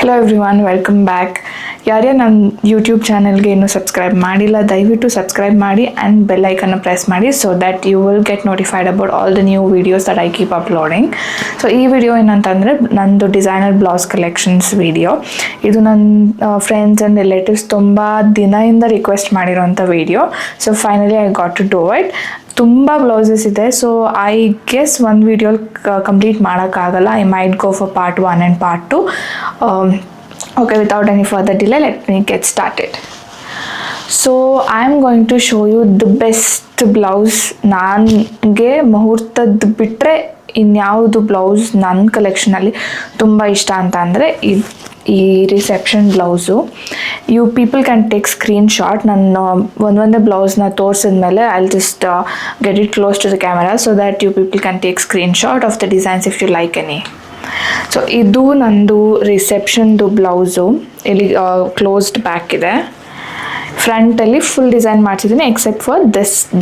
Hello everyone, welcome back. ಯಾರೇ ನನ್ನ YouTube ಚಾನಲ್ಗೆ ಇನ್ನೂ ಸಬ್ಸ್ಕ್ರೈಬ್ ಮಾಡಿಲ್ಲ, ದಯವಿಟ್ಟು ಸಬ್ಸ್ಕ್ರೈಬ್ ಮಾಡಿ ಆ್ಯಂಡ್ ಬೆಲ್ ಐಕನ್ನ ಪ್ರೆಸ್ ಮಾಡಿ so that you will get notified about all the new videos that I keep uploading. So ಈ ವಿಡಿಯೋ ಏನಂತಂದರೆ ನಂದು ಡಿಸೈನರ್ ಬ್ಲೌಸ್ ಕಲೆಕ್ಷನ್ಸ್ ವಿಡಿಯೋ. ಇದು ನನ್ನ ಫ್ರೆಂಡ್ಸ್ ಆ್ಯಂಡ್ ರಿಲೇಟಿವ್ಸ್ ತುಂಬ ದಿನದಿಂದ ರಿಕ್ವೆಸ್ಟ್ ಮಾಡಿರೋಂಥ ವಿಡಿಯೋ. So finally I got to do it. ತುಂಬ ಬ್ಲೌಸಸ್ ಇದೆ, ಸೊ ಐ ಗೆಸ್ ಒಂದು ವಿಡಿಯೋಲಿ ಕಂಪ್ಲೀಟ್ ಮಾಡೋಕ್ಕಾಗಲ್ಲ. I might go for part 1 and part 2. Okay, without any further delay, let me get started. So I am going to show you the best blouse. ನನಗೆ ಮುಹೂರ್ತದ ಬಿಟ್ಟರೆ ಇನ್ಯಾವುದು blouse ನನ್ನ ಕಲೆಕ್ಷನಲ್ಲಿ ತುಂಬ ಇಷ್ಟ ಅಂತ ಅಂದರೆ ಈ reception blouse. You people can take screenshot. ನಾನು ಒಂದೊಂದೇ ಬ್ಲೌಸ್ನ ತೋರಿಸಿದ್ಮೇಲೆ I will just get it close to the camera so that you people can take screenshot of the designs if you like any. So ಇದು ನಂದು ರಿಸೆಪ್ಷನ್ದು blouse. ಇಲ್ಲಿ closed back ಇದೆ. ಫ್ರಂಟಲ್ಲಿ ಫುಲ್ ಡಿಸೈನ್ ಮಾಡಿಸಿದ್ದೀನಿ except for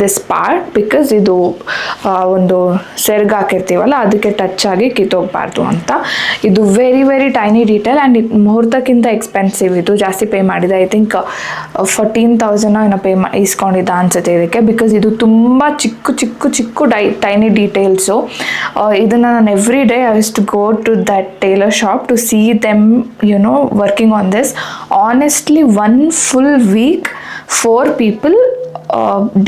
this part, because ಇದು ಒಂದು ಸೆರ್ಗ್ ಹಾಕಿರ್ತೀವಲ್ಲ ಅದಕ್ಕೆ ಟಚ್ ಆಗಿ ಕಿತ್ತೋಗಬಾರ್ದು ಅಂತ. ಇದು very very tiny detail and ಮುಹೂರ್ತಕ್ಕಿಂತ ಎಕ್ಸ್ಪೆನ್ಸಿವ್. ಇದು ಜಾಸ್ತಿ ಪೇ ಮಾಡಿದೆ. ಐ ಥಿಂಕ್ 14,000 ಏನೋ ಇಸ್ಕೊಂಡಿದ್ದ ಅನ್ಸುತ್ತೆ ಇದಕ್ಕೆ, ಬಿಕಾಸ್ ಇದು ತುಂಬ ಚಿಕ್ಕ ಟೈನಿ ಡೀಟೇಲ್ಸು. ಇದನ್ನು ನಾನು every day I use to go to that tailor shop to see them working on this. Honestly 1 full week 4 people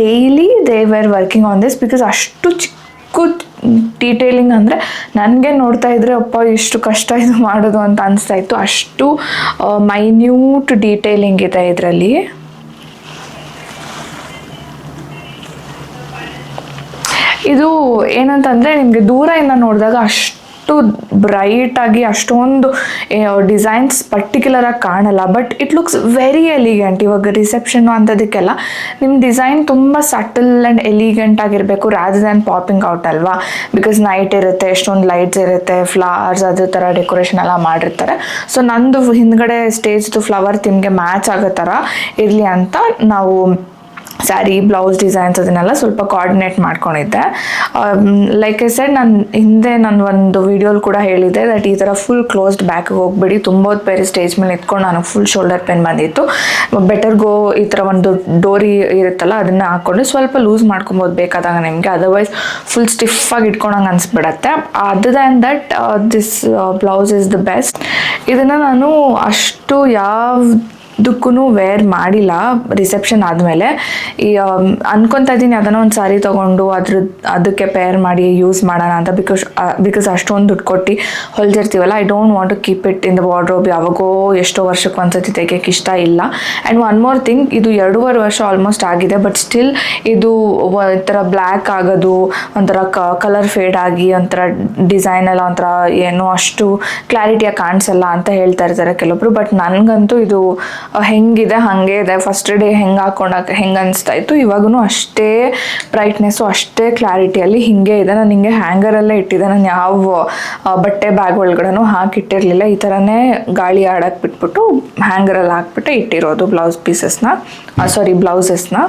daily they were working on this, because ಅಷ್ಟು ಚಿಕ್ಕ ಡೀಟೇಲಿಂಗ್ ಅಂದರೆ ನನಗೆ ನೋಡ್ತಾ ಇದ್ರೆ ಅಪ್ಪ ಎಷ್ಟು ಕಷ್ಟ ಇದು ಮಾಡೋದು ಅಂತ ಅನಿಸ್ತಾ ಇತ್ತು. ಅಷ್ಟು ಮೈನ್ಯೂಟ್ ಡೀಟೇಲಿಂಗ್ ಇದೆ ಇದರಲ್ಲಿ. ಇದು ಏನಂತಂದರೆ ನಿಮಗೆ ದೂರದಿಂದ ನೋಡಿದಾಗ ಅಷ್ಟು ಬ್ರೈಟಾಗಿ ಅಷ್ಟೊಂದು ಡಿಸೈನ್ಸ್ ಪರ್ಟಿಕ್ಯುಲರಾಗಿ ಕಾಣಲ್ಲ, but it looks very elegant. ಇವಾಗ ರಿಸೆಪ್ಷನ್ನು ಅಂಥದಕ್ಕೆಲ್ಲ ನಿಮ್ಮ ಡಿಸೈನ್ ತುಂಬ ಸಟಲ್ ಆ್ಯಂಡ್ ಎಲಿಗೆಂಟ್ ಆಗಿರಬೇಕು ರಾದರ್ ದ್ಯಾನ್ ಪಾಪಿಂಗ್ ಔಟ್ ಅಲ್ವಾ. ಬಿಕಾಸ್ ನೈಟ್ ಇರುತ್ತೆ, ಎಷ್ಟೊಂದು ಲೈಟ್ಸ್ ಇರುತ್ತೆ, ಫ್ಲವರ್ಸ್ ಅದೇ ಥರ ಡೆಕೋರೇಷನ್ ಎಲ್ಲ ಮಾಡಿರ್ತಾರೆ. ಸೊ ನಂದು ಹಿಂದ್ಗಡೆ ಸ್ಟೇಜ್ದು ಫ್ಲವರ್ ಥೀಮ್ಗೆ ಮ್ಯಾಚ್ ಆಗೋ ಥರ ಇರಲಿ ಅಂತ ನಾವು ಸ್ಯಾರಿ, ಬ್ಲೌಸ್ ಡಿಸೈನ್ಸ್ ಅದನ್ನೆಲ್ಲ ಸ್ವಲ್ಪ ಕೋಆರ್ಡಿನೇಟ್ ಮಾಡ್ಕೊಂಡಿದ್ದೆ. ಲೈಕ್ ಐ ಸೆಡ್, ನಾನು ಒಂದು ವಿಡಿಯೋಲಿ ಕೂಡ ಹೇಳಿದ್ದೆ ದಟ್ ಈ ಥರ ಫುಲ್ ಕ್ಲೋಸ್ಡ್ ಬ್ಯಾಕ್ಗೆ ಹೋಗ್ಬಿಡಿ. ತುಂಬ ಹೊತ್ತು ಬೇರೆ ಸ್ಟೇಜ್ ಮೇಲೆ ಇಟ್ಕೊಂಡು ನನಗೆ ಫುಲ್ ಶೋಲ್ಡರ್ ಪೇನ್ ಬಂದಿತ್ತು. ಬೆಟರ್ ಗೋ ಈ ಥರ ಒಂದು ಡೋರಿ ಇರುತ್ತಲ್ಲ ಅದನ್ನು ಹಾಕ್ಕೊಂಡು ಸ್ವಲ್ಪ ಲೂಸ್ ಮಾಡ್ಕೊಬೋದು ಬೇಕಾದಾಗ ನಿಮಗೆ, ಅದರ್ವೈಸ್ ಫುಲ್ ಸ್ಟಿಫಾಗಿ ಇಟ್ಕೊಂಡಂಗೆ ಅನಿಸ್ಬಿಡತ್ತೆ. Other than that this blouse is the best. ಇದನ್ನು ನಾನು ಅಷ್ಟು ಯಾವುದಕ್ಕೂ ವೇರ್ ಮಾಡಿಲ್ಲ ರಿಸೆಪ್ಷನ್ ಆದಮೇಲೆ. ಅನ್ಕೊತಾ ಇದ್ದೀನಿ ಅದನ್ನು ಒಂದು ಸಾರಿ ತೊಗೊಂಡು ಅದಕ್ಕೆ ಪೇರ್ ಮಾಡಿ ಯೂಸ್ ಮಾಡೋಣ ಅಂತ, ಬಿಕಾಸ್ ಅಷ್ಟೊಂದು ದುಡ್ಡು ಕೊಟ್ಟು ಹೊಲ್ದಿರ್ತೀವಲ್ಲ. I don't want to keep it in the wardrobe. ಯಾವಾಗೋ ಎಷ್ಟೋ ವರ್ಷಕ್ಕೆ ಒಂದ್ಸತಿ ತೆಗಿಯೋಕ್ಕೆ ಇಷ್ಟ ಇಲ್ಲ. ಆ್ಯಂಡ್ ಒನ್ ಮೋರ್ ಥಿಂಗ್, ಇದು 2.5 ವರ್ಷ ಆಲ್ಮೋಸ್ಟ್ ಆಗಿದೆ, ಬಟ್ ಸ್ಟಿಲ್ ಇದು ಒಂಥರ ಬ್ಲ್ಯಾಕ್ ಆಗೋದು, ಒಂಥರ ಕಲರ್ ಫೇಡ್ ಆಗಿ ಒಂಥರ ಡಿಸೈನ್ ಎಲ್ಲ ಒಂಥರ ಏನೋ ಅಷ್ಟು ಕ್ಲಾರಿಟಿಯಾಗಿ ಕಾಣಿಸಲ್ಲ ಅಂತ ಹೇಳ್ತಾ ಇರ್ತಾರೆ ಕೆಲವೊಬ್ರು. ಬಟ್ ನನಗಂತೂ ಇದು ಹೆಂಗಿದೆ ಹಾಗೆ ಇದೆ. ಫಸ್ಟ್ ಡೇ ಹೆಂಗೆ ಹಾಕೊಂಡಾಗ ಹೆಂಗೆ ಅನಿಸ್ತಾ ಇತ್ತು, ಇವಾಗೂ ಅಷ್ಟೇ ಬ್ರೈಟ್ನೆಸ್ಸು ಅಷ್ಟೇ ಕ್ಲಾರಿಟಿಯಲ್ಲಿ ಹಿಂಗೆ ಇದೆ. ನಾನು ಹಿಂಗೆ ಹ್ಯಾಂಗರಲ್ಲೇ ಇಟ್ಟಿದ್ದೆ. ನಾನು ಯಾವ ಬಟ್ಟೆ ಬ್ಯಾಗ್ ಒಳಗಡೆನೂ ಹಾಕಿಟ್ಟಿರಲಿಲ್ಲ. ಈ ಥರನೇ ಗಾಳಿ ಆಡಕ್ಕೆ ಬಿಟ್ಬಿಟ್ಟು ಹ್ಯಾಂಗರಲ್ಲಿ ಹಾಕ್ಬಿಟ್ಟು ಇಟ್ಟಿರೋದು ಬ್ಲೌಸಸ್ನ.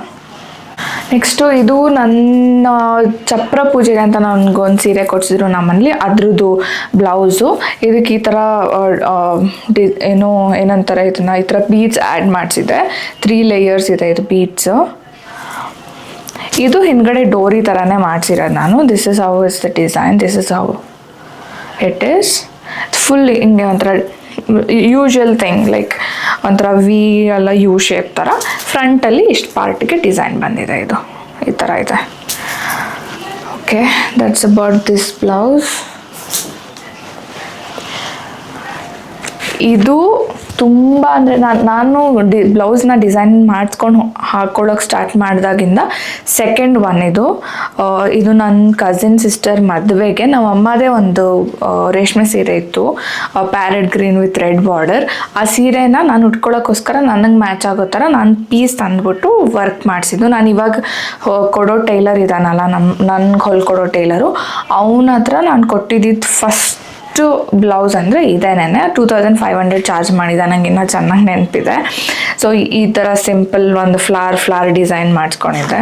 ನೆಕ್ಸ್ಟು ಇದು ನನ್ನ ಚಪ್ರ ಪೂಜೆಗೆ ಅಂತ ನನಗೊಂದು ಸೀರೆ ಕೊಡಿಸಿದ್ರು ನಮ್ಮಲ್ಲಿ, ಅದ್ರದ್ದು ಬ್ಲೌಸು. ಇದಕ್ಕೆ ಈ ಥರ ಏನಂತಾರೆ ಇದನ್ನು, ಈ ಥರ ಬೀಡ್ಸ್ ಆ್ಯಡ್ ಮಾಡಿಸಿದೆ. 3 layers ಇದೆ ಇದು ಬೀಡ್ಸು. ಇದು ಹಿಂದ್ಗಡೆ ಡೋರಿ ಥರನೇ ಮಾಡಿಸಿರೋದು ನಾನು. This is how is the design, this is how it is. Full ಹಿಂಗೆ ಒಂಥರ ಯೂಶ್ವಲ್ ಥಿಂಗ್, ಲೈಕ್ ಒಂಥರ ವಿ ಎಲ್ಲ ಯು ಶೇಪ್ ಥರ. ಫ್ರಂಟಲ್ಲಿ ಇಷ್ಟು ಪಾರ್ಟಿಗೆ ಡಿಸೈನ್ ಬಂದಿದೆ. ಇದು ಈ ಥರ ಇದೆ. Okay, that's about this blouse. ಇದು ತುಂಬ ಅಂದರೆ ನಾನು ಬ್ಲೌಸ್ನ ಡಿಸೈನ್ ಮಾಡಿಸ್ಕೊಂಡು ಹಾಕ್ಕೊಳ್ಳೋಕೆ ಸ್ಟಾರ್ಟ್ ಮಾಡಿದಾಗಿಂದ ಸೆಕೆಂಡ್ ಒನ್ ಇದು. ಇದು ನನ್ನ ಕಸಿನ್ ಸಿಸ್ಟರ್ ಮದುವೆಗೆ ನಮ್ಮ ಅಮ್ಮದೇ ಒಂದು ರೇಷ್ಮೆ ಸೀರೆ ಇತ್ತು, parrot green with red border. ಆ ಸೀರೆನ ನಾನು ಉಟ್ಕೊಳ್ಳೋಕ್ಕೋಸ್ಕರ ನನಗೆ ಮ್ಯಾಚ್ ಆಗೋ ಥರ ನಾನು ಪೀಸ್ ತಂದುಬಿಟ್ಟು ವರ್ಕ್ ಮಾಡಿಸಿದ್ದು. ನಾನು ಇವಾಗ ಕೊಡೋ ಟೈಲರ್ ಇದ್ದಾನಲ್ಲ, ನನ್ಗೆ ಹೊಲ್ಕೊಡೋ ಟೈಲರು, ಅವನ ಹತ್ರ ನಾನು ಕೊಟ್ಟಿದ್ದಿದ್ದು ಫಸ್ಟ್ ಬ್ಲೌಸ್ ಅಂದರೆ ಇದೇನೆ. 2,500 ಚಾರ್ಜ್ ಮಾಡಿದ. ನಂಗೆ ಇನ್ನೂ ಚೆನ್ನಾಗಿ ನೆನಪಿದೆ. ಸೊ ಈ ಥರ ಸಿಂಪಲ್ ಒಂದು ಫ್ಲವರ್ ಡಿಸೈನ್ ಮಾಡಿಸ್ಕೊಂಡಿದ್ದೆ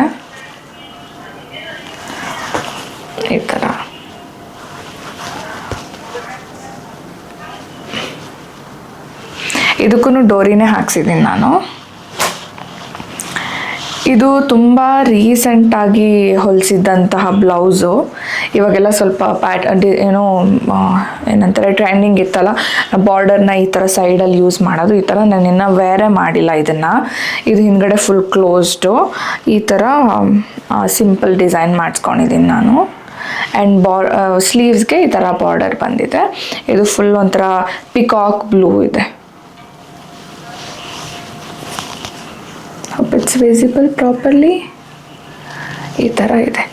ಈ ಥರ. ಇದಕ್ಕೂ ಡೋರಿನೇ ಹಾಕ್ಸಿದ್ದೀನಿ ನಾನು. ಇದು ತುಂಬ ರೀಸೆಂಟಾಗಿ ಹೊಲಿಸಿದ್ದಂತಹ ಬ್ಲೌಸು. ಇವಾಗೆಲ್ಲ ಸ್ವಲ್ಪ ಏನಂತಾರೆ ಟ್ರೆಂಡಿಂಗ್ ಇತ್ತಲ್ಲ, ಬಾರ್ಡರ್ನ ಈ ಥರ ಸೈಡಲ್ಲಿ ಯೂಸ್ ಮಾಡೋದು. ಈ ಥರ ನಾನು ಇನ್ನೂ ವೇರೇ ಮಾಡಿಲ್ಲ ಇದನ್ನು. ಇದು ಹಿಂದ್ಗಡೆ ಫುಲ್ ಕ್ಲೋಸ್ಡು. ಈ ಥರ ಸಿಂಪಲ್ ಡಿಸೈನ್ ಮಾಡಿಸ್ಕೊಂಡಿದ್ದೀನಿ ನಾನು. ಆ್ಯಂಡ್ ಸ್ಲೀವ್ಸ್ಗೆ ಈ ಥರ ಬಾರ್ಡರ್ ಬಂದಿದೆ. ಇದು ಫುಲ್ ಒಂಥರ ಪಿಕಾಕ್ ಬ್ಲೂ ಇದೆ. It's visible properly. ಈ ಥರ ಇದೆ.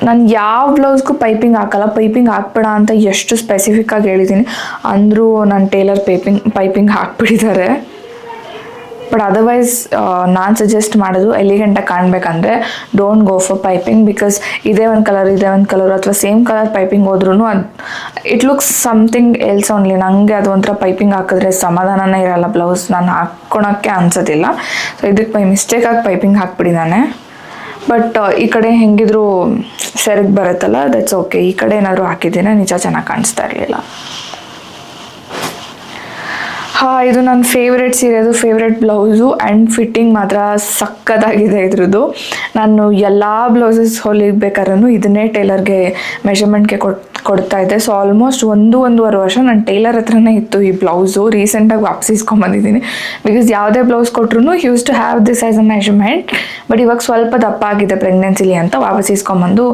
ನಾನು ಯಾವ ಬ್ಲೌಸ್ಗೂ ಪೈಪಿಂಗ್ ಹಾಕಲ್ಲ. ಪೈಪಿಂಗ್ ಹಾಕ್ಬೇಡ ಅಂತ ಎಷ್ಟು ಸ್ಪೆಸಿಫಿಕ್ಕಾಗಿ ಹೇಳಿದ್ದೀನಿ, ಅಂದರೂ ನನ್ನ ಟೇಲರ್ ಪೈಪಿಂಗ್ ಹಾಕ್ಬಿಟ್ಟಿದ್ದಾರೆ. ಬಟ್ ಅದರ್ವೈಸ್ ನಾನು ಸಜೆಸ್ಟ್ ಮಾಡೋದು ಎಲಿಗೆಂಟಾಗಿ ಕಾಣಬೇಕಂದ್ರೆ don't go for piping. Because ಇದೇ ಒಂದು ಕಲರ್ ಅಥವಾ ಸೇಮ್ ಕಲರ್ ಪೈಪಿಂಗ್ ಹೋದ್ರೂ ಅದು it looks something else only. ನನಗೆ ಅದು ಒಂಥರ ಪೈಪಿಂಗ್ ಹಾಕಿದ್ರೆ ಸಮಾಧಾನನೇ ಇರಲ್ಲ. ಬ್ಲೌಸ್ ನಾನು ಹಾಕ್ಕೊಳಕ್ಕೆ ಅನ್ಸೋದಿಲ್ಲ. ಸೊ ಇದಕ್ಕೆ ಮಿಸ್ಟೇಕಾಗಿ ಪೈಪಿಂಗ್ ಹಾಕ್ಬಿಟ್ಟಿದ್ದಾನೆ. ಬಟ್ ಈ ಕಡೆ ಹೆಂಗಿದ್ರು ಸೆರಗ್ ಬರುತ್ತಲ್ಲ, ದಟ್ಸ್ ಓಕೆ. ಈ ಕಡೆ ಏನಾದರೂ ಹಾಕಿದ್ದೇನೆ ನಿಜ ಚೆನ್ನಾಗಿ ಕಾಣಿಸ್ತಾ ಇರಲಿಲ್ಲ. ಇದು ನನ್ನ ಫೇವ್ರೆಟ್ ಸೀರೆದು ಫೇವ್ರೆಟ್ ಬ್ಲೌಸು. ಆ್ಯಂಡ್ ಫಿಟ್ಟಿಂಗ್ ಮಾತ್ರ ಸಕ್ಕತ್ತಾಗಿದೆ ಇದ್ರದ್ದು. ನಾನು ಎಲ್ಲ ಬ್ಲೌಸಸ್ ಹೊಲಿಬೇಕಾದ್ರೂ ಇದನ್ನೇ ಟೇಲರ್ಗೆ ಮೆಷರ್ಮೆಂಟ್ಗೆ ಕೊಡ್ತಾ ಇದ್ದೆ. ಸೊ ಆಲ್ಮೋಸ್ಟ್ 1.5 ವರ್ಷ ನನ್ನ ಟೇಲರ್ ಹತ್ರನೇ ಇತ್ತು ಈ ಬ್ಲೌಸು. ರೀಸೆಂಟಾಗಿ ವಾಪಸಿಸ್ಕೊಂಬಂದಿದ್ದೀನಿ. ಬಿಕಾಸ್ ಯಾವುದೇ ಬ್ಲೌಸ್ ಕೊಟ್ಟರು use to have this as a measurement. But ಇವಾಗ ಸ್ವಲ್ಪ ದಪ್ಪ ಆಗಿದೆ ಪ್ರೆಗ್ನೆನ್ಸಿಲಿ ಅಂತ ವಾಪಸಿಸ್ಕೊಂಬಂದು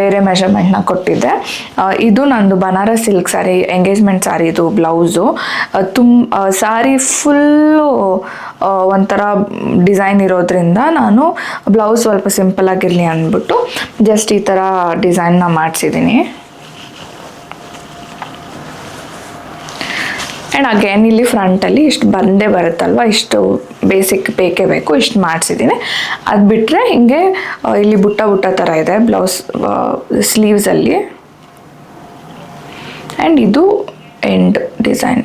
ಬೇರೆ ಮೆಷರ್ಮೆಂಟ್ನ ಕೊಟ್ಟಿದ್ದೆ. ಇದು ನಂದು ಬನಾರಸ್ ಸಿಲ್ಕ್ ಸ್ಯಾರಿ, ಎಂಗೇಜ್ಮೆಂಟ್ ಸ್ಯಾರಿ ಇದು ಬ್ಲೌಸು. ಸ್ಯಾರಿ ಫುಲ್ಲು ಒಂಥರ ಡಿಸೈನ್ ಇರೋದ್ರಿಂದ ನಾನು ಬ್ಲೌಸ್ ಸ್ವಲ್ಪ ಸಿಂಪಲ್ ಆಗಿರಲಿ ಅಂದ್ಬಿಟ್ಟು ಜಸ್ಟ್ ಈ ಥರ ಡಿಸೈನ್ನ ಮಾಡಿಸಿದ್ದೀನಿ. ಆ್ಯಂಡ್ ಅಗೇನ್ ಇಲ್ಲಿ ಫ್ರಂಟಲ್ಲಿ ಇಷ್ಟು ಬಂದೇ ಬರುತ್ತಲ್ವ, ಇಷ್ಟು ಬೇಸಿಕ್ ಬೇಕೇ ಬೇಕು, ಇಷ್ಟು ಮಾಡಿಸಿದ್ದೀನಿ. ಅದು ಬಿಟ್ಟರೆ ಹಿಂಗೆ ಇಲ್ಲಿ ಬುಟ್ಟ ಥರ ಇದೆ ಬ್ಲೌಸ್ ಸ್ಲೀವ್ಸಲ್ಲಿ. ಆ್ಯಂಡ್ ಇದು ಎಂಡ್ ಡಿಸೈನ್.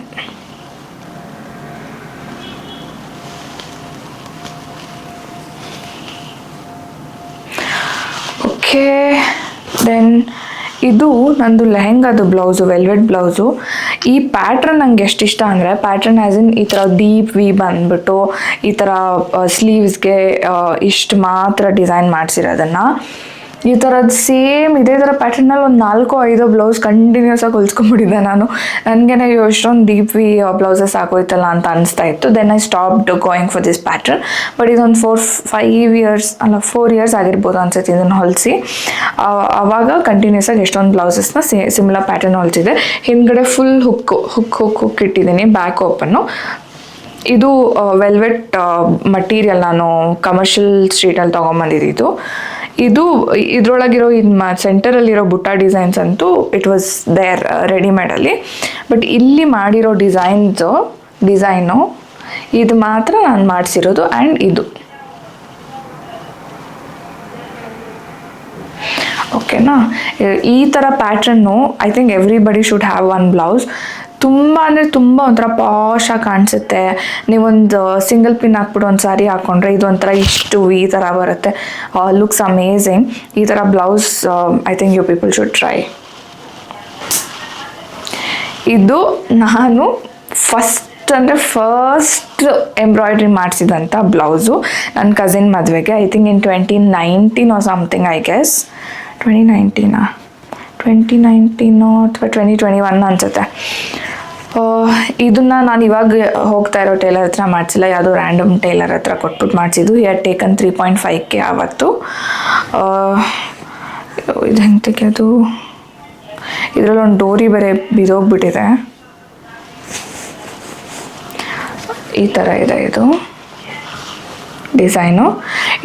ಓಕೆ, ದೆನ್ ಇದು ನಂದು ಲೆಹೆಂಗಾದು ಬ್ಲೌಸು, ವೆಲ್ವೆಟ್ ಬ್ಲೌಸು. ಈ ಪ್ಯಾಟ್ರನ್ ನಂಗೆ ಎಷ್ಟು ಇಷ್ಟ ಅಂದರೆ, ಪ್ಯಾಟ್ರನ್ ಆ್ಯಸ್ ಇನ್ ಈ ಥರ ಡೀಪ್ ವಿ ಬಂದ್ಬಿಟ್ಟು ಈ ಥರ ಸ್ಲೀವ್ಸ್ಗೆ ಇಷ್ಟು ಮಾತ್ರ ಡಿಸೈನ್ ಮಾಡಿಸಿರೋದನ್ನು ಈ ಥರದ್ದು ಸೇಮ್ ಇದೇ ಥರ ಪ್ಯಾಟರ್ನಲ್ಲಿ ಒಂದು 4-5 ಬ್ಲೌಸ್ ಕಂಟಿನ್ಯೂಸ್ ಆಗಿ ಹೊಲ್ಸ್ಕೊಂಡ್ಬಿಟ್ಟಿದ್ದೆ ನಾನು. ನನಗೇನೆ ಎಷ್ಟೊಂದು ಡೀಪ್ ವಿ ಬ್ಲೌಸಸ್ ಹಾಕೋಯ್ತಲ್ಲ ಅಂತ ಅನಿಸ್ತಾ ಇತ್ತು. Then I stopped going for this pattern. But ಇದೊಂದು 4 ಇಯರ್ಸ್ ಆಗಿರ್ಬೋದು ಅನ್ಸುತ್ತೆ ಇದನ್ನು ಹೊಲಿಸಿ. ಆವಾಗ ಕಂಟಿನ್ಯೂಸ್ ಆಗಿ ಎಷ್ಟೊಂದು ಬ್ಲೌಸಸ್ನ ಸಿಮಿಲರ್ ಪ್ಯಾಟರ್ನ್ ಹೊಲಿಸಿದೆ. ಹಿಂದ್ಗಡೆ ಫುಲ್ ಹುಕ್ ಇಟ್ಟಿದ್ದೀನಿ, ಬ್ಯಾಕ್ ಓಪನ್ನು. ಇದು ವೆಲ್ವೆಟ್ ಮಟೀರಿಯಲ್ ನಾನು ಕಮರ್ಷಿಯಲ್ ಸ್ಟ್ರೀಟಲ್ಲಿ ತೊಗೊಂಬಂದಿದ್ದು. ಇದು ಇದರೊಳಗಿರೋ ಸೆಂಟರಲ್ಲಿರೋ ಬುಟ್ಟ ಡಿಸೈನ್ಸ್ ಅಂತೂ ಇಟ್ ವಾಸ್ ದೇರ್ ರೆಡಿಮೇಡಲ್ಲಿ. ಬಟ್ ಇಲ್ಲಿ ಮಾಡಿರೋ ಡಿಸೈನು ಇದು ಮಾತ್ರ ನಾನು ಮಾಡಿಸಿರೋದು. ಆ್ಯಂಡ್ ಇದು ಓಕೆನಾ. ಈ ಥರ pattern I think everybody should have one blouse. ತುಂಬ ಅಂದರೆ ತುಂಬ ಒಂಥರ ಪಾಶಾಗಿ ಕಾಣಿಸುತ್ತೆ. ನೀವೊಂದು ಸಿಂಗಲ್ ಪಿನ್ ಹಾಕ್ಬಿಟ್ಟು ಒಂದು ಸ್ಯಾರಿ ಹಾಕ್ಕೊಂಡ್ರೆ ಇದು ಒಂಥರ ಇಷ್ಟು ಈ ಥರ ಬರುತ್ತೆ. Looks amazing. ಈ ಥರ blouse I think you people should try. ಇದು ನಾನು ಫಸ್ಟ್ ಎಂಬ್ರಾಯ್ಡ್ರಿ ಮಾಡಿಸಿದಂಥ ಬ್ಲೌಸು ನನ್ನ ಕಸಿನ್ ಮದುವೆಗೆ. I think in 2019 or something, I guess 2019 ಅಥವಾ 2021 ಅನಿಸುತ್ತೆ. ಇದನ್ನು ನಾನು ಇವಾಗ ಹೋಗ್ತಾ ಇರೋ ಟೇಲರ್ ಹತ್ರ ಮಾಡಿಸಿಲ್ಲ, ಯಾವುದೋ ರ್ಯಾಂಡಮ್ ಟೇಲರ್ ಹತ್ರ ಕೊಟ್ಬಿಟ್ಟು ಮಾಡಿಸಿದ್ದು. ಹ್ಯಾಡ್ ಟೇಕನ್ 3.5K ಆವತ್ತು. ಇದು ಹೆಂಗೆ ತೆಗೆಯೋದು? ಇದರಲ್ಲಿ ಒಂದು ಡೋರಿ ಬೇರೆ ಬಿದೋಗ್ಬಿಟ್ಟಿದೆ. ಈ ಥರ ಇದೆ ಇದು ಡಿಸೈನು.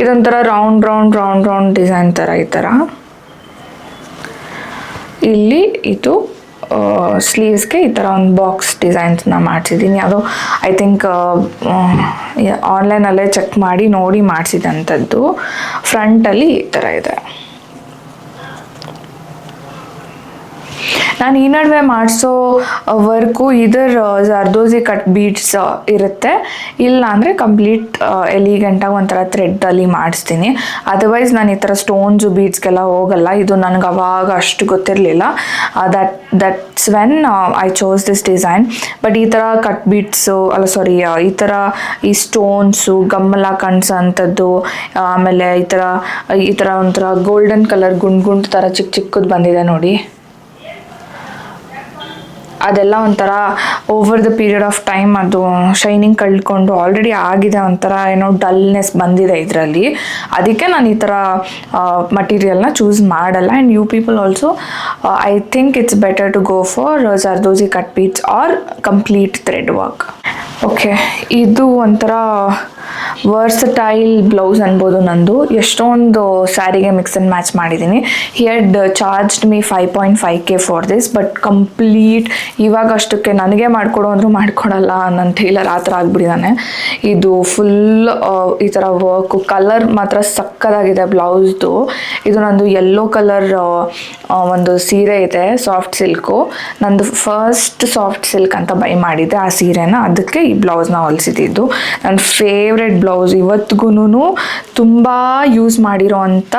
ಇದೊಂಥರ ರೌಂಡ್ ಡಿಸೈನ್ ಥರ ಈ ಥರ. ಇಲ್ಲಿ ಇದು ಸ್ಲೀವ್ಸ್ಗೆ ಈ ಥರ ಒಂದು ಬಾಕ್ಸ್ ಡಿಸೈನ್ಸ್ನ ಮಾಡಿಸಿದ್ದೀನಿ. ಅದು ಐ ಥಿಂಕ್ ಆನ್ಲೈನಲ್ಲೇ ಚೆಕ್ ಮಾಡಿ ನೋಡಿ ಮಾಡಿಸಿದಂಥದ್ದು. ಫ್ರಂಟಲ್ಲಿ ಈ ಥರ ಇದೆ. ನಾನು ಈ ನಡುವೆ ಮಾಡಿಸೋ ವರ್ಕು ಇದರ ಜರ್ದೋಸಿ ಕಟ್ ಬೀಡ್ಸ್ ಇರುತ್ತೆ, ಇಲ್ಲ ಅಂದರೆ ಕಂಪ್ಲೀಟ್ ಎಲಿಗೆಂಟಾಗಿ ಒಂಥರ ಥ್ರೆಡ್ಡಲ್ಲಿ ಮಾಡಿಸ್ತೀನಿ. ಅದರ್ವೈಸ್ ನಾನು ಈ ಥರ ಸ್ಟೋನ್ಸು ಬೀಡ್ಸ್ಗೆಲ್ಲ ಹೋಗಲ್ಲ. ಇದು ನನಗೆ ಅವಾಗ ಅಷ್ಟು ಗೊತ್ತಿರಲಿಲ್ಲ. That's when I chose this design. But ಈ ಥರ ಕಟ್ ಬೀಡ್ಸು ಈ ಥರ ಈ ಸ್ಟೋನ್ಸು ಗಮ್ಮೆಲ್ಲ ಕಾಣಿಸೋಂಥದ್ದು, ಆಮೇಲೆ ಈ ಥರ ಒಂಥರ ಗೋಲ್ಡನ್ ಕಲರ್ ಗುಂಡು ಥರ ಚಿಕ್ಕದು ಬಂದಿದೆ ನೋಡಿ, ಅದೆಲ್ಲ ಒಂಥರ over the period of time ಅದು ಶೈನಿಂಗ್ ಕಳ್ಕೊಂಡು ಆಲ್ರೆಡಿ ಆಗಿದೆ, ಒಂಥರ ಏನೋ ಡಲ್ನೆಸ್ ಬಂದಿದೆ ಇದರಲ್ಲಿ. ಅದಕ್ಕೆ ನಾನು ಈ ಥರ ಮಟೀರಿಯಲ್ನ ಚೂಸ್ ಮಾಡಲ್ಲ. And you people also I think it's better to go for zardozi cut beads or complete thread work. Okay, ಇದು ಒಂಥರ ವರ್ಸಟೈಲ್ ಬ್ಲೌಸ್ ಅನ್ಬೋದು ನಂದು. ಎಷ್ಟೊಂದು ಸ್ಯಾರಿಗೆ ಮಿಕ್ಸ್ ಆ್ಯಂಡ್ ಮ್ಯಾಚ್ ಮಾಡಿದ್ದೀನಿ. He had charged me 5.5K for this, but complete ಇವಾಗ ಅಷ್ಟಕ್ಕೆ ನನಗೆ ಮಾಡಿಕೊಡು ಅಂದರೂ ಮಾಡಿಕೊಡಲ್ಲ, ನನ್ನ ಟೈಲರ್ ಆ ಥರ ಆಗಿಬಿಟ್ಟಿದ್ದಾನೆ. ಇದು ಫುಲ್ ಈ ಥರ ವರ್ಕು, ಕಲರ್ ಮಾತ್ರ ಸಕ್ಕದಾಗಿದೆ ಬ್ಲೌಸ್ದು. ಇದು ನಂದು ಯೆಲ್ಲೋ ಕಲರ್ ಒಂದು ಸೀರೆ ಇದೆ, ಸಾಫ್ಟ್ ಸಿಲ್ಕು. ನಂದು ಫಸ್ಟ್ ಸಾಫ್ಟ್ ಸಿಲ್ಕ್ ಅಂತ ಬೈ ಮಾಡಿದ್ದೆ ಆ ಸೀರೆನ, ಅದಕ್ಕೆ ಈ ಬ್ಲೌಸ್ನ ಹೊಲಿಸಿದ್ದು. ನನ್ನ ಫೇವ್ರೆಟ್ ಬ್ಲೌಸ್, ಇವತ್ತಿಗೂ ತುಂಬ ಯೂಸ್ ಮಾಡಿರೋ ಅಂಥ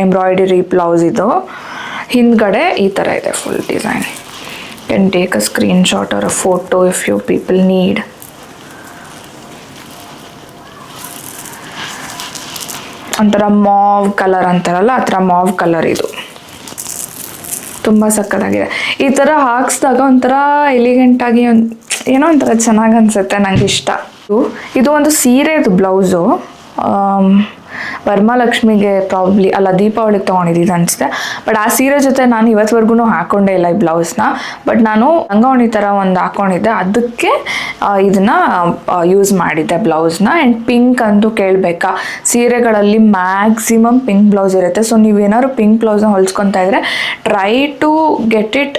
ಎಂಬ್ರಾಯ್ಡರಿ ಬ್ಲೌಸ್ ಇದು. ಹಿಂದ್ಗಡೆ ಈ ಥರ ಇದೆ full design. Can take a screen shot or a photo if you people need. ಒಂಥರ ಮಾವ್ ಕಲರ್ ಅಂತಾರಲ್ಲ, ಆ ಥರ ಮಾವ್ ಕಲರ್ ಇದು. ತುಂಬ ಸಕ್ಕತ್ತಾಗಿದೆ. ಈ ಥರ ಹಾಕ್ಸಿದಾಗ ಒಂಥರ ಎಲಿಗೆಂಟಾಗಿ ಏನೋ ಒಂಥರ ಚೆನ್ನಾಗಿ ಅನಿಸುತ್ತೆ, ನನಗೆ ಇಷ್ಟ. ಇದು ಒಂದು ಸೀರೆದು ಬ್ಲೌಸು, ವರಮಹಾಲಕ್ಷ್ಮಿಗೆ ಪ್ರಾಬ್ಲಿ ಅಲ್ಲ ದೀಪಾವಳಿಗೆ ತೊಗೊಂಡಿದ್ದು ಅನಿಸುತ್ತೆ. ಬಟ್ ಆ ಸೀರೆ ಜೊತೆ ನಾನು ಇವತ್ತುವರೆಗೂ ಹಾಕ್ಕೊಂಡೇ ಇಲ್ಲ ಈ ಬ್ಲೌಸ್ನ. ಬಟ್ ನಾನು ಲಂಗಾವಣಿ ಥರ ಒಂದು ಹಾಕ್ಕೊಂಡಿದ್ದೆ, ಅದಕ್ಕೆ ಇದನ್ನು ಯೂಸ್ ಮಾಡಿದ್ದೆ ಬ್ಲೌಸ್ನ. ಆ್ಯಂಡ್ ಪಿಂಕ್ ಅಂತೂ ಕೇಳಬೇಕಾ, ಸೀರೆಗಳಲ್ಲಿ ಮ್ಯಾಕ್ಸಿಮಮ್ ಪಿಂಕ್ ಬ್ಲೌಸ್ ಇರುತ್ತೆ. ಸೊ ನೀವೇನಾದ್ರು ಪಿಂಕ್ ಬ್ಲೌಸ್ನ ಹೊಲ್ಸ್ಕೊತಾ ಇದ್ರೆ ಟ್ರೈ ಟು ಗೆಟ್ ಇಟ್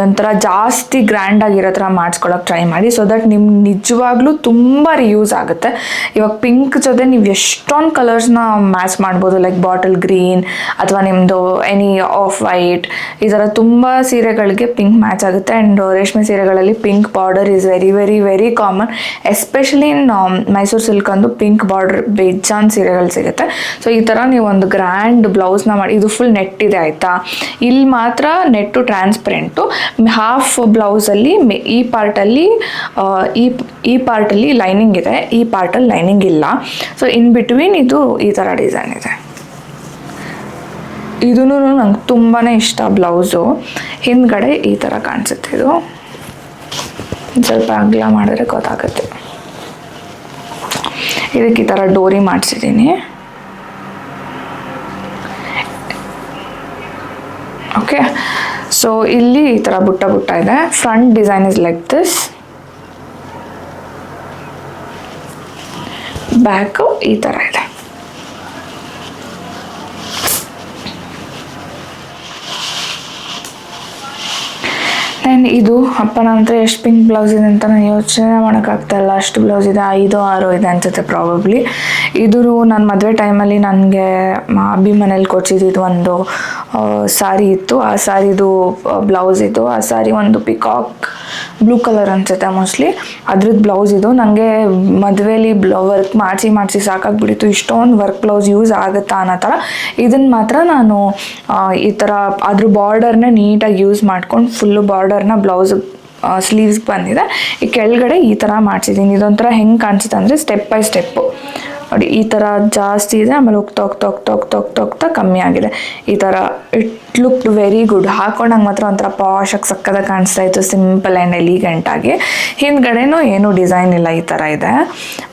ಒಂಥರ ಜಾಸ್ತಿ ಗ್ರ್ಯಾಂಡಾಗಿರೋ ಥರ ಮಾಡಿಸ್ಕೊಳಕ್ಕೆ ಟ್ರೈ ಮಾಡಿ, ಸೊ ದಟ್ ನಿಮ್ಗೆ ನಿಜವಾಗ್ಲೂ ತುಂಬ ರಿಯೂಸ್ ಆಗುತ್ತೆ. ಇವಾಗ ಪಿಂಕ್ ಜೊತೆ ನೀವು ಎಷ್ಟೊಂದು ಕಲರ್ಸ್ನ ಮ್ಯಾಚ್ ಮಾಡ್ಬೋದು, ಲೈಕ್ ಬಾಟಲ್ ಗ್ರೀನ್ ಅಥವಾ ನಿಮ್ಮದು ಎನಿ ಆಫ್ ವೈಟ್, ಈ ಥರ ತುಂಬ ಸೀರೆಗಳಿಗೆ ಪಿಂಕ್ ಮ್ಯಾಚ್ ಆಗುತ್ತೆ. ಆ್ಯಂಡ್ ರೇಷ್ಮೆ ಸೀರೆಗಳಲ್ಲಿ pink border is very very very common, especially in Mysuru silk ಅಂದು ಪಿಂಕ್ ಬಾರ್ಡರ್ ಬೇಜಾನ್ ಸೀರೆಗಳು ಸಿಗುತ್ತೆ. ಸೊ ಈ ಥರ ನೀವು ಒಂದು ಗ್ರ್ಯಾಂಡ್ ಬ್ಲೌಸ್ನ ಮಾಡಿ, ಇದು ಫುಲ್ ನೆಟ್ ಇದೆ ಆಯಿತಾ, ಇಲ್ಲಿ ಮಾತ್ರ ನೆಟ್ಟು ಟ್ರಾನ್ಸ್ಪರೆಂಟು, ಹಾಫ್ ಬ್ಲೌಸಲ್ಲಿ ಈ ಪಾರ್ಟಲ್ಲಿ ಲೈನಿಂಗ್ ಇದೆ, ಈ ಪಾರ್ಟಲ್ಲಿ ಲೈನಿಂಗ್ ಇಲ್ಲ. ಸೊ ಇನ್ ಬಿಟ್ವೀನ್ ಇದು ಈ ಥರ ಡಿಸೈನ್ ಇದೆ. ಇದೂ ನಂಗೆ ತುಂಬಾ ಇಷ್ಟ ಬ್ಲೌಸು. ಹಿಂದ್ಗಡೆ ಈ ಥರ ಕಾಣಿಸುತ್ತೆ, ಇದು ಸ್ವಲ್ಪ ಅಗಲ ಮಾಡಿದ್ರೆ ಗೊತ್ತಾಗುತ್ತೆ. ಇದಕ್ಕೆ ಈ ಥರ ಡೋರಿ ಮಾಡಿಸಿದ್ದೀನಿ. ಓಕೆ, ಸೊ ಇಲ್ಲಿ ಈ ಥರ ಬುಟ್ಟ ಇದೆ. Front design is like this, back ಈ ಥರ ಇದೆ. ಆ್ಯಂಡ್ ಇದು ಅಪ್ಪನ ಹತ್ರ ಎಷ್ಟು ಪಿಂಕ್ ಬ್ಲೌಸ್ ಇದೆ ಅಂತ ನಾನು ಯೋಚನೆ ಮಾಡೋಕ್ಕಾಗ್ತಾಯಿಲ್ಲ, ಅಷ್ಟು ಬ್ಲೌಸ್ ಇದೆ, 5-6 ಇದೆ ಅನ್ಸುತ್ತೆ ಪ್ರಾಬಬ್ಲಿ. ಇದು ನನ್ನ ಮದುವೆ ಟೈಮಲ್ಲಿ ನನಗೆ ಅಬ್ಬಿ ಮನೇಲಿ ಕೊಡ್ಸಿದ್ದು ಒಂದು ಸಾರಿ ಇತ್ತು, ಆ ಸಾರಿದು ಬ್ಲೌಸ್ ಇದು. ಆ ಸಾರಿ ಒಂದು ಪಿಕಾಕ್ ಬ್ಲೂ ಕಲರ್ ಅನ್ಸುತ್ತೆ ಮೋಸ್ಟ್ಲಿ, ಅದ್ರದ್ದು ಬ್ಲೌಸ್ ಇದು. ನನಗೆ ಮದುವೆಲಿ ವರ್ಕ್ ಮಾಡಿಸಿ ಸಾಕಾಗ್ಬಿಟ್ಟಿತ್ತು, ಇಷ್ಟೊಂದು ವರ್ಕ್ ಬ್ಲೌಸ್ ಯೂಸ್ ಆಗುತ್ತಾ ಅನ್ನೋ ಥರ. ಇದನ್ನು ಮಾತ್ರ ನಾನು ಈ ಥರ ಅದ್ರ ಬಾರ್ಡರ್ನ ನೀಟಾಗಿ ಯೂಸ್ ಮಾಡ್ಕೊಂಡು ಫುಲ್ಲು ಬಾರ್ಡರ್ನ ಬ್ಲೌಸ್ ಸ್ಲೀವ್ಸ್ಗೆ ಬಂದಿದೆ. ಈ ಕೆಳಗಡೆ ಈ ಥರ ಮಾಡಿಸಿದ್ದೀನಿ. ಇದೊಂಥರ ಹೆಂಗೆ ಕಾಣಿಸುತ್ತೆ ಅಂದರೆ ಸ್ಟೆಪ್ ಬೈ ಸ್ಟೆಪ್ಪು ನೋಡಿ, ಈ ಥರ ಜಾಸ್ತಿ ಇದೆ, ಆಮೇಲೆ ಹೋಗ್ತಾ ಕಮ್ಮಿ ಆಗಿದೆ. ಈ ಥರ ಇಟ್ ಲುಕ್ ವೆರಿ ಗುಡ್. ಹಾಕೊಂಡಂಗೆ ಮಾತ್ರ ಒಂಥರ ಪಾಶಾಗಿ ಸಕ್ಕದಾಗಿ ಕಾಣಿಸ್ತಾ ಇತ್ತು, ಸಿಂಪಲ್ ಆ್ಯಂಡ್ ಎಲಿಗೆಂಟಾಗಿ. ಹಿಂದ್ಗಡೆನೂ ಏನೂ ಡಿಸೈನ್ ಇಲ್ಲ, ಈ ಥರ ಇದೆ.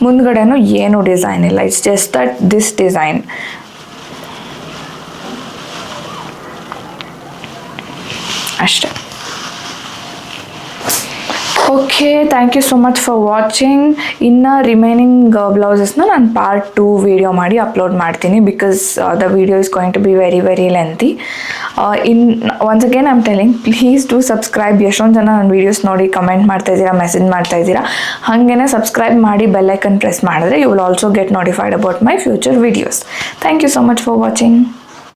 ಮುಂದ್ಗಡೆನೂ ಏನೂ ಡಿಸೈನ್ ಇಲ್ಲ, it's just that this design ಅಷ್ಟೇ. Okay, thank you so much for watching. ಇನ್ನು ರಿಮೈನಿಂಗ್ ಬ್ಲೌಸಸ್ನ ನಾನು ಪಾರ್ಟ್ 2 ವೀಡಿಯೋ ಮಾಡಿ ಅಪ್ಲೋಡ್ ಮಾಡ್ತೀನಿ, because the video is going to be very very lengthy. Once again I am telling, please do subscribe. ಎಷ್ಟೊಂದು ಜನ ನನ್ನ videos ನೋಡಿ ಕಮೆಂಟ್ ಮಾಡ್ತಾಯಿದ್ದೀರಾ, ಮೆಸೇಜ್ ಮಾಡ್ತಾಯಿದ್ದೀರಾ. ಹಾಗೇ ಸಬ್ಸ್ಕ್ರೈಬ್ ಮಾಡಿ ಬೆಲ್ ಐಕನ್ ಪ್ರೆಸ್ ಮಾಡಿದ್ರೆ you will also get notified about my future videos. Thank you so much for watching.